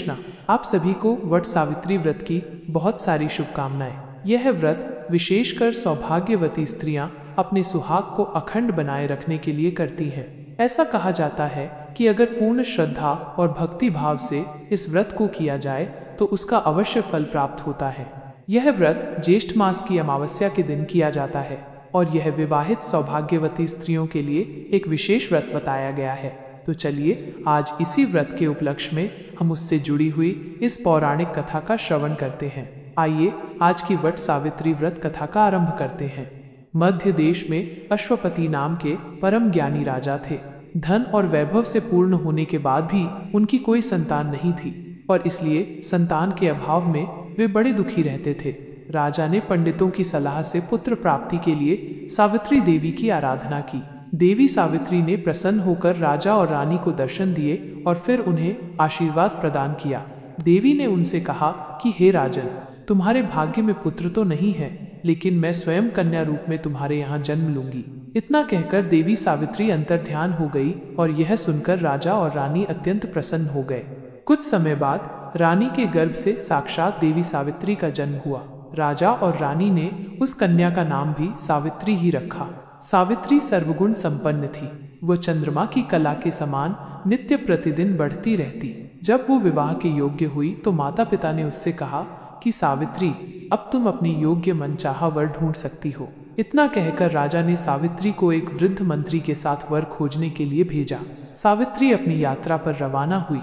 कृष्णा। आप सभी को वट सावित्री व्रत की बहुत सारी शुभकामनाएं। यह व्रत विशेषकर सौभाग्यवती स्त्रियां अपने सुहाग को अखंड बनाए रखने के लिए करती हैं। ऐसा कहा जाता है कि अगर पूर्ण श्रद्धा और भक्ति भाव से इस व्रत को किया जाए तो उसका अवश्य फल प्राप्त होता है। यह व्रत ज्येष्ठ मास की अमावस्या के दिन किया जाता है और यह विवाहित सौभाग्यवती स्त्रियों के लिए एक विशेष व्रत बताया गया है। तो चलिए आज इसी व्रत के उपलक्ष्य में हम उससे जुड़ी हुई इस पौराणिक कथा का श्रवण करते हैं। आइए आज की वट सावित्री व्रत कथा का आरंभ करते हैं। मध्य देश में अश्वपति नाम के परम ज्ञानी राजा थे। धन और वैभव से पूर्ण होने के बाद भी उनकी कोई संतान नहीं थी और इसलिए संतान के अभाव में वे बड़े दुखी रहते थे। राजा ने पंडितों की सलाह से पुत्र प्राप्ति के लिए सावित्री देवी की आराधना की। देवी सावित्री ने प्रसन्न होकर राजा और रानी को दर्शन दिए और फिर उन्हें आशीर्वाद प्रदान किया। देवी ने उनसे कहा कि हे राजन, तुम्हारे भाग्य में पुत्र तो नहीं है, लेकिन मैं स्वयं कन्या रूप में तुम्हारे यहाँ जन्म लूंगी। इतना कहकर देवी सावित्री अंतर्ध्यान हो गई और यह सुनकर राजा और रानी अत्यंत प्रसन्न हो गए। कुछ समय बाद रानी के गर्भ से साक्षात देवी सावित्री का जन्म हुआ। राजा और रानी ने उस कन्या का नाम भी सावित्री ही रखा। सावित्री सर्वगुण संपन्न थी। वह चंद्रमा की कला के समान नित्य प्रतिदिन बढ़ती रहती। जब वो विवाह के योग्य हुई तो माता पिता ने उससे कहा कि सावित्री, अब तुम अपनी योग्य मनचाहा वर ढूंढ सकती हो। इतना कहकर राजा ने सावित्री को एक वृद्ध मंत्री के साथ वर खोजने के लिए भेजा। सावित्री अपनी यात्रा पर रवाना हुई।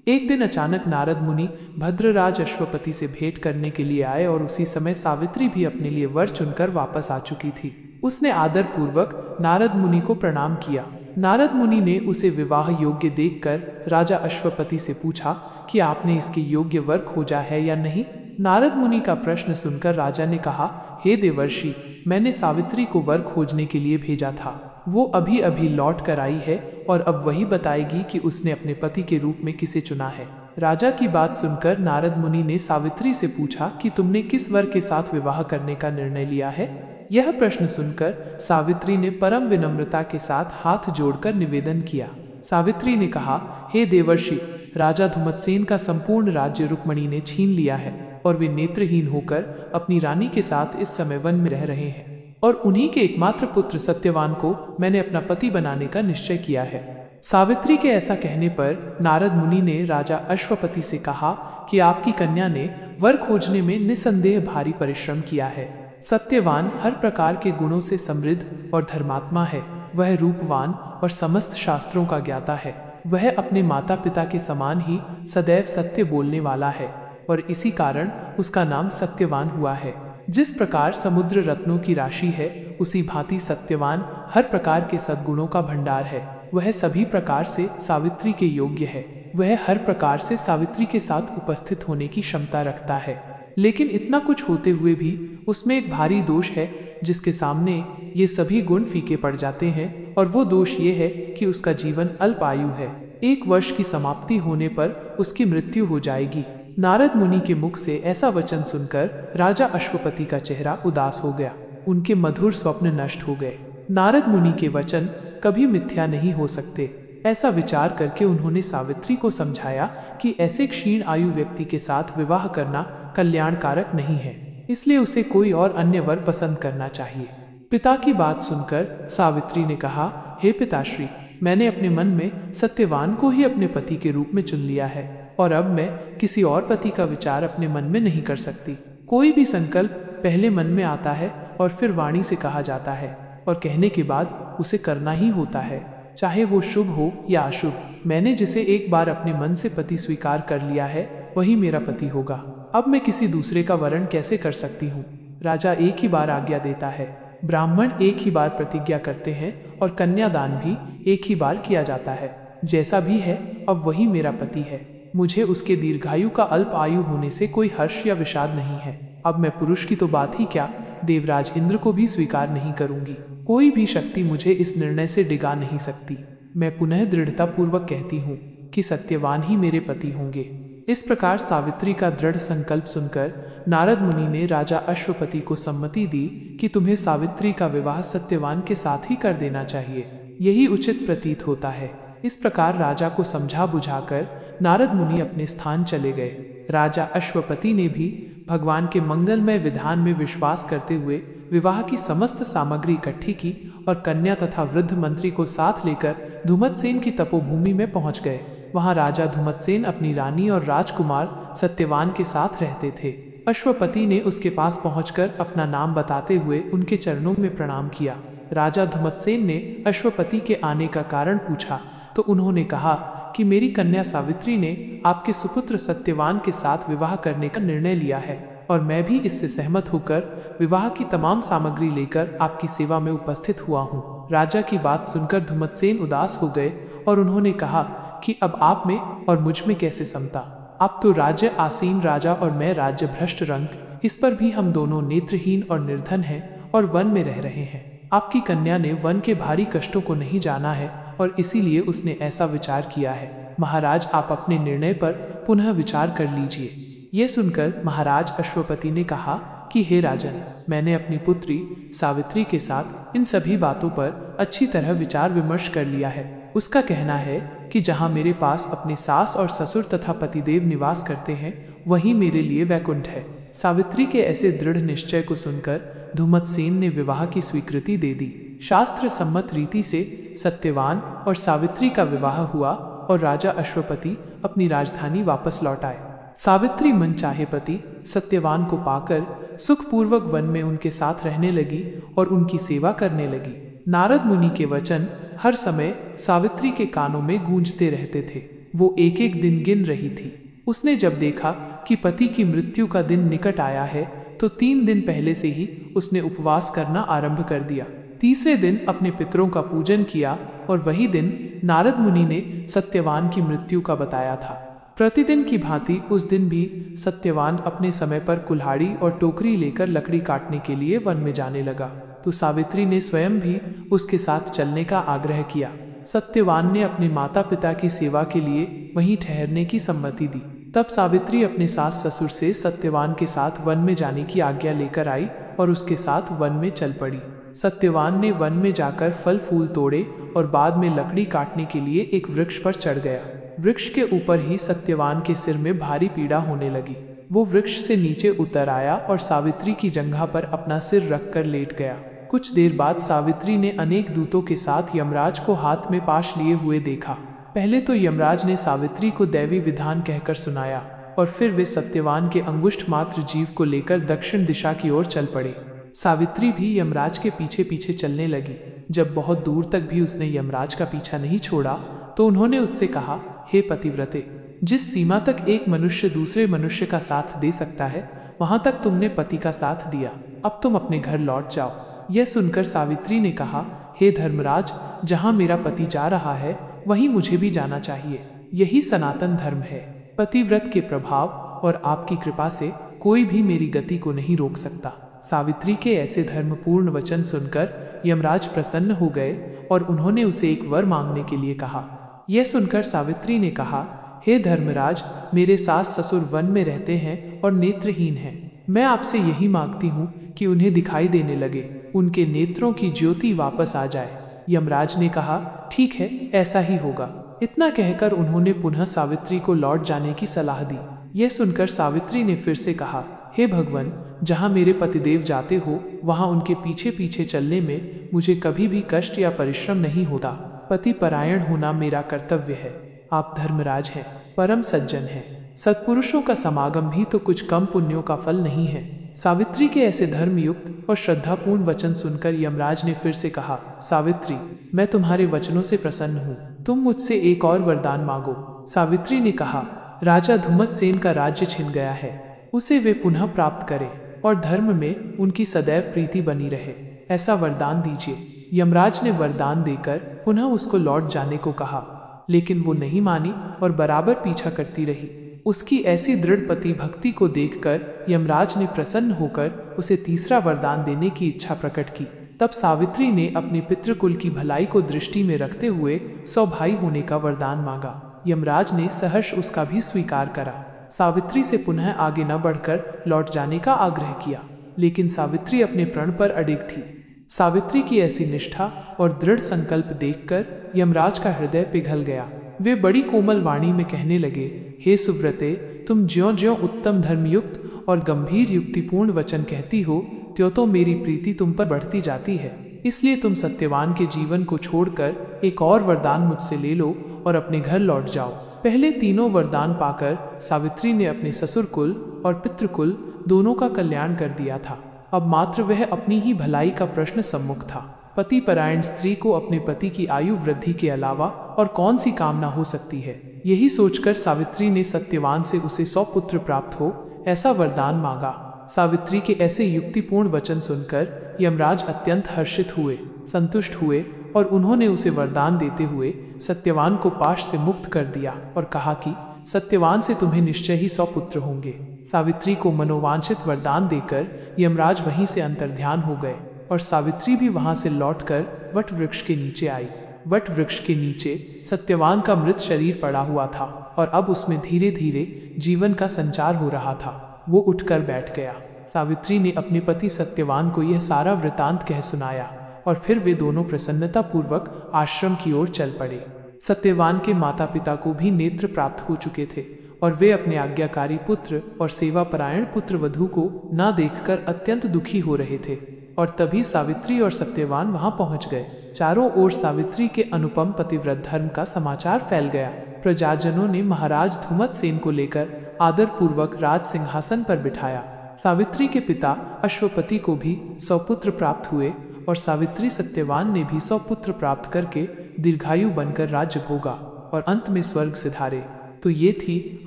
एक दिन अचानक नारद मुनि भद्रराज अश्वपति से भेंट करने के लिए आए और उसी समय सावित्री भी अपने लिए वर चुनकर वापस आ चुकी थी। उसने आदर पूर्वक नारद मुनि को प्रणाम किया। नारद मुनि ने उसे विवाह योग्य देखकर राजा अश्वपति से पूछा कि आपने इसके योग्य वर खोजा है या नहीं। नारद मुनि का प्रश्न सुनकर राजा ने कहा, हे देवर्षि, मैंने सावित्री को वर खोजने के लिए भेजा था। वो अभी अभी लौट कर आई है और अब वही बताएगी कि उसने अपने पति के रूप में किसे चुना है। राजा की बात सुनकर नारद मुनि ने सावित्री से पूछा कि तुमने किस वर के साथ विवाह करने का निर्णय लिया है। यह प्रश्न सुनकर सावित्री ने परम विनम्रता के साथ हाथ जोड़कर निवेदन किया। सावित्री ने कहा, हे देवर्षि, राजा धुमत्सेन का संपूर्ण राज्य रुक्मणी ने छीन लिया है और वे नेत्रहीन होकर अपनी रानी के साथ इस समय वन में रह रहे हैं और उन्हीं के एकमात्र पुत्र सत्यवान को मैंने अपना पति बनाने का निश्चय किया है। सावित्री के ऐसा कहने पर नारद मुनि ने राजा अश्वपति से कहा कि आपकी कन्या ने वर खोजने में निसंदेह भारी परिश्रम किया है। सत्यवान हर प्रकार के गुणों से समृद्ध और धर्मात्मा है। वह रूपवान और समस्त शास्त्रों का ज्ञाता है। वह अपने माता पिता के समान ही सदैव सत्य बोलने वाला है और इसी कारण उसका नाम सत्यवान हुआ है। जिस प्रकार समुद्र रत्नों की राशि है, उसी भांति सत्यवान हर प्रकार के सद्गुणों का भंडार है। वह सभी प्रकार से सावित्री के योग्य है। वह हर प्रकार से सावित्री के साथ उपस्थित होने की क्षमता रखता है, लेकिन इतना कुछ होते हुए भी उसमें एक भारी दोष है जिसके सामने ये सभी गुण फीके पड़ जाते हैं, और वो दोष ये है कि उसका जीवन अल्प आयु है। 1 वर्ष की समाप्ति होने पर उसकी मृत्यु हो जाएगी। नारद मुनि के मुख से ऐसा वचन सुनकर राजा अश्वपति का चेहरा उदास हो गया। उनके मधुर स्वप्न नष्ट हो गए। नारद मुनि के वचन कभी मिथ्या नहीं हो सकते। ऐसा विचार करके उन्होंने सावित्री को समझाया कि ऐसे क्षीण आयु व्यक्ति के साथ विवाह करना कल्याणकारक नहीं है, इसलिए उसे कोई और अन्य वर पसंद करना चाहिए। पिता की बात सुनकर सावित्री ने कहा, हे पिताश्री, मैंने अपने मन में सत्यवान को ही अपने पति के रूप में चुन लिया है और अब मैं किसी और पति का विचार अपने मन में नहीं कर सकती। कोई भी संकल्प पहले मन में आता है और फिर वाणी से कहा जाता है और कहने के बाद उसे करना ही होता है, चाहे वो शुभ हो या अशुभ। मैंने जिसे एक बार अपने मन से पति स्वीकार कर लिया है वही मेरा पति होगा। अब मैं किसी दूसरे का वरण कैसे कर सकती हूँ। राजा एक ही बार आज्ञा देता है, ब्राह्मण एक ही बार प्रतिज्ञा करते हैं और कन्यादान भी एक ही बार किया जाता है। जैसा भी है अब वही मेरा पति है। मुझे उसके दीर्घायु का अल्प आयु होने से कोई हर्ष या विषाद नहीं है। अब मैं पुरुष की तो बात ही क्या, देवराज इंद्र को भी स्वीकार नहीं करूंगी। कोई भी शक्ति मुझे इस निर्णय से डिगा नहीं सकती। मैं पुनः दृढ़ता पूर्वक कहती हूँ कि सत्यवान ही मेरे पति होंगे। इस प्रकार सावित्री का दृढ़ संकल्प सुनकर नारद मुनि ने राजा अश्वपति को सम्मति दी कि तुम्हें सावित्री का विवाह सत्यवान के साथ ही कर देना चाहिए। यही उचित प्रतीत होता है। इस प्रकार राजा को समझा बुझाकर नारद मुनि अपने स्थान चले गए। राजा अश्वपति ने भी भगवान के मंगलमय विधान में विश्वास करते हुए विवाह की समस्त सामग्री इकट्ठी की और कन्या तथा वृद्ध मंत्री को साथ लेकर धुमतसेन की तपोभूमि में पहुंच गए। वहां राजा धुमतसेन अपनी रानी और राजकुमार सत्यवान के साथ रहते थे। अश्वपति ने उसके पास पहुंचकर अपना नाम बताते हुए उनके चरणों में प्रणाम किया। राजा धुमतसेन ने अश्वपति के आने का कारण पूछा तो उन्होंने कहा कि मेरी कन्या सावित्री ने आपके सुपुत्र सत्यवान के साथ विवाह करने का निर्णय लिया है और मैं भी इससे सहमत होकर विवाह की तमाम सामग्री लेकर आपकी सेवा में उपस्थित हुआ हूँ। राजा की बात सुनकर धुमतसेन उदास हो गए और उन्होंने कहा कि अब आप में और मुझ में कैसे समता। आप तो राज्य आसीन राजा और मैं राज्य भ्रष्ट रंक, इस पर भी हम दोनों नेत्रहीन और निर्धन हैं और वन में रह रहे हैं। आपकी कन्या ने वन के भारी कष्टों को नहीं जाना है और इसीलिए उसने ऐसा विचार किया है। महाराज, आप अपने निर्णय पर पुनः विचार कर लीजिए। यह सुनकर महाराज अश्वपति ने कहा कि हे राजन, मैंने अपनी पुत्री सावित्री के साथ इन सभी बातों पर अच्छी तरह विचार विमर्श कर लिया है। उसका कहना है कि जहाँ मेरे पास अपने सास और ससुर तथा पतिदेव निवास करते हैं, वहीं मेरे लिए वैकुंठ है। सावित्री के ऐसे दृढ़ निश्चय को सुनकर धुमतसेन ने विवाह की स्वीकृति दे दी। शास्त्र सम्मत रीति से सत्यवान और सावित्री का विवाह हुआ और राजा अश्वपति अपनी राजधानी वापस लौट आए। सावित्री मनचाहे पति सत्यवान को पाकर सुखपूर्वक वन में उनके साथ रहने लगी और उनकी सेवा करने लगी। नारद मुनि के वचन हर समय सावित्री के कानों में गूंजते रहते थे। वो एक एक दिन गिन रही थी। उसने जब देखा कि पति की मृत्यु का दिन निकट आया है तो 3 दिन पहले से ही उसने उपवास करना आरंभ कर दिया। तीसरे दिन अपने पितरों का पूजन किया और वही दिन नारद मुनि ने सत्यवान की मृत्यु का बताया था। प्रतिदिन की भांति उस दिन भी सत्यवान अपने समय पर कुल्हाड़ी और टोकरी लेकर लकड़ी काटने के लिए वन में जाने लगा तो सावित्री ने स्वयं भी उसके साथ चलने का आग्रह किया। सत्यवान ने अपने माता पिता की सेवा के लिए वहीं ठहरने की सम्मति दी। तब सावित्री अपने सास ससुर से सत्यवान के साथ वन में जाने की आज्ञा लेकर आई और उसके साथ वन में चल पड़ी। सत्यवान ने वन में जाकर फल फूल तोड़े और बाद में लकड़ी काटने के लिए एक वृक्ष पर चढ़ गया। वृक्ष के ऊपर ही सत्यवान के सिर में भारी पीड़ा होने लगी। वो वृक्ष से नीचे उतर आया और सावित्री की जंघा पर अपना सिर रखकर लेट गया। कुछ देर बाद सावित्री ने अनेक दूतों के साथ यमराज को हाथ में पाश लिए हुए देखा। पहले तो यमराज ने सावित्री को दैवी विधान कहकर सुनाया और फिर वे सत्यवान के अंगुष्ठ मात्र जीव को लेकर दक्षिण दिशा की ओर चल पड़े। सावित्री भी यमराज के पीछे पीछे चलने लगी। जब बहुत दूर तक भी उसने यमराज का पीछा नहीं छोड़ा तो उन्होंने उससे कहा, हे पतिव्रते, जिस सीमा तक एक मनुष्य दूसरे मनुष्य का साथ दे सकता है वहां तक तुमने पति का साथ दिया। अब तुम अपने घर लौट जाओ। यह सुनकर सावित्री ने कहा, हे धर्मराज, जहां मेरा पति जा रहा है वहीं मुझे भी जाना चाहिए। यही सनातन धर्म है। पतिव्रत के प्रभाव और आपकी कृपा से कोई भी मेरी गति को नहीं रोक सकता। सावित्री के ऐसे धर्मपूर्ण वचन सुनकर यमराज प्रसन्न हो गए और उन्होंने उसे एक वर मांगने के लिए कहा। यह सुनकर सावित्री ने कहा, हे धर्मराज, मेरे सास ससुर वन में रहते हैं और नेत्रहीन हैं। मैं आपसे यही मांगती हूँ कि उन्हें दिखाई देने लगे, उनके नेत्रों की ज्योति वापस आ जाए। यमराज ने कहा, ठीक है, ऐसा ही होगा। इतना कहकर उन्होंने पुनः सावित्री को लौट जाने की सलाह दी। यह सुनकर सावित्री ने फिर से कहा, हे भगवान, जहाँ मेरे पतिदेव जाते हो वहाँ उनके पीछे पीछे चलने में मुझे कभी भी कष्ट या परिश्रम नहीं होता। पति परायण होना मेरा कर्तव्य है। आप धर्मराज हैं, परम सज्जन हैं। सत्पुरुषों का समागम भी तो कुछ कम पुण्यों का फल नहीं है। सावित्री के ऐसे धर्मयुक्त और श्रद्धापूर्ण वचन सुनकर यमराज ने फिर से कहा, सावित्री, मैं तुम्हारे वचनों से प्रसन्न हूँ। तुम मुझसे एक और वरदान मांगो। सावित्री ने कहा, राजा धुमतसेन का राज्य छिन गया है, उसे वे पुनः प्राप्त करें और धर्म में उनकी सदैव प्रीति बनी रहे, ऐसा वरदान दीजिए। यमराज ने वरदान देकर पुनः उसको लौट जाने को कहा, लेकिन वो नहीं मानी और बराबर पीछा करती रही। उसकी ऐसी दृढ़ पति भक्ति को देखकर यमराज ने प्रसन्न होकर उसे तीसरा वरदान देने की इच्छा प्रकट की। तब सावित्री ने अपने पितृकुल की भलाई को दृष्टि में रखते हुए 100 भाई होने का वरदान मांगा। यमराज ने सहर्ष उसका भी स्वीकार करा। सावित्री से पुनः आगे न बढ़कर लौट जाने का आग्रह किया, लेकिन सावित्री अपने प्रण पर अडिग थी। सावित्री की ऐसी निष्ठा और दृढ़ संकल्प देखकर यमराज का हृदय पिघल गया। वे बड़ी कोमल वाणी में कहने लगे, हे सुव्रते, तुम ज्यों-ज्यों उत्तम धर्मयुक्त और गंभीर युक्तिपूर्ण वचन कहती हो, त्यों मेरी प्रीति तुम पर बढ़ती जाती है। इसलिए तुम सत्यवान के जीवन को छोड़कर एक और वरदान मुझसे ले लो और अपने घर लौट जाओ। पहले तीनों वरदान पाकर सावित्री ने अपने ससुर कुल और पितृकुल दोनों का कल्याण कर दिया था। अब मात्र वह अपनी ही भलाई का प्रश्न सम्मुख था। पति परायण स्त्री को अपने पति की आयु वृद्धि के अलावा और कौन सी कामना हो सकती है। यही सोचकर सावित्री ने सत्यवान से उसे 100 पुत्र प्राप्त हो ऐसा वरदान मांगा। सावित्री के ऐसे युक्तिपूर्ण वचन सुनकर यमराज अत्यंत हर्षित हुए, संतुष्ट हुए और उन्होंने उसे वरदान देते हुए सत्यवान को पाश से मुक्त कर दिया और कहा कि सत्यवान से तुम्हें निश्चय ही 100 पुत्र होंगे। सावित्री को मनोवांछित वरदान देकर यमराज वहीं से अंतर्ध्यान हो गए और सावित्री भी वहां से लौटकर वट वृक्ष के नीचे आई। वट वृक्ष के नीचे सत्यवान का मृत शरीर पड़ा हुआ था और अब उसमें धीरे धीरे जीवन का संचार हो रहा था। वो उठकर बैठ गया। सावित्री ने अपने पति सत्यवान को यह सारा वृतांत कह सुनाया और फिर वे दोनों प्रसन्नता पूर्वक आश्रम की ओर चल पड़े। सत्यवान के माता पिता को भी नेत्र प्राप्त हो चुके थे और वे अपने आज्ञाकारी पुत्र और सेवापरायण पुत्र वधू को न देखकर अत्यंत दुखी हो रहे थे। और तभी सावित्री और सत्यवान वहां पहुंच गए। चारों ओर सावित्री के अनुपम पतिव्रत धर्म का समाचार फैल गया। प्रजाजनों ने महाराज धूमतसेन को लेकर आदर पूर्वक राज सिंहासन पर बिठाया। सावित्री के पिता अश्वपति को भी 100 पुत्र प्राप्त हुए और सावित्री सत्यवान ने भी 100 पुत्र प्राप्त करके दीर्घायु बनकर राज्य भोगा और अंत में स्वर्ग सिधारे। तो ये थी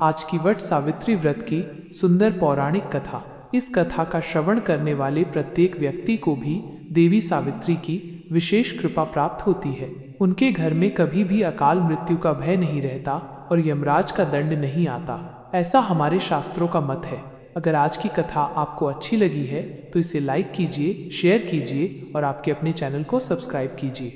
आज की वट सावित्री व्रत की सुंदर पौराणिक कथा। इस कथा का श्रवण करने वाले प्रत्येक व्यक्ति को भी देवी सावित्री की विशेष कृपा प्राप्त होती है। उनके घर में कभी भी अकाल मृत्यु का भय नहीं रहता और यमराज का दंड नहीं आता, ऐसा हमारे शास्त्रों का मत है। अगर आज की कथा आपको अच्छी लगी है तो इसे लाइक कीजिए, शेयर कीजिए और आपके अपने चैनल को सब्सक्राइब कीजिए।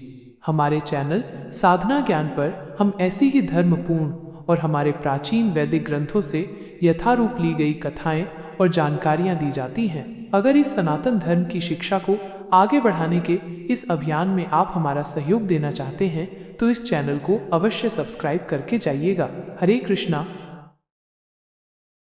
हमारे चैनल साधना ज्ञान पर हम ऐसी ही धर्मपूर्ण और हमारे प्राचीन वैदिक ग्रंथों से यथारूप ली गई कथाएं और जानकारियां दी जाती हैं। अगर इस सनातन धर्म की शिक्षा को आगे बढ़ाने के इस अभियान में आप हमारा सहयोग देना चाहते हैं तो इस चैनल को अवश्य सब्सक्राइब करके जाइएगा। हरे कृष्णा।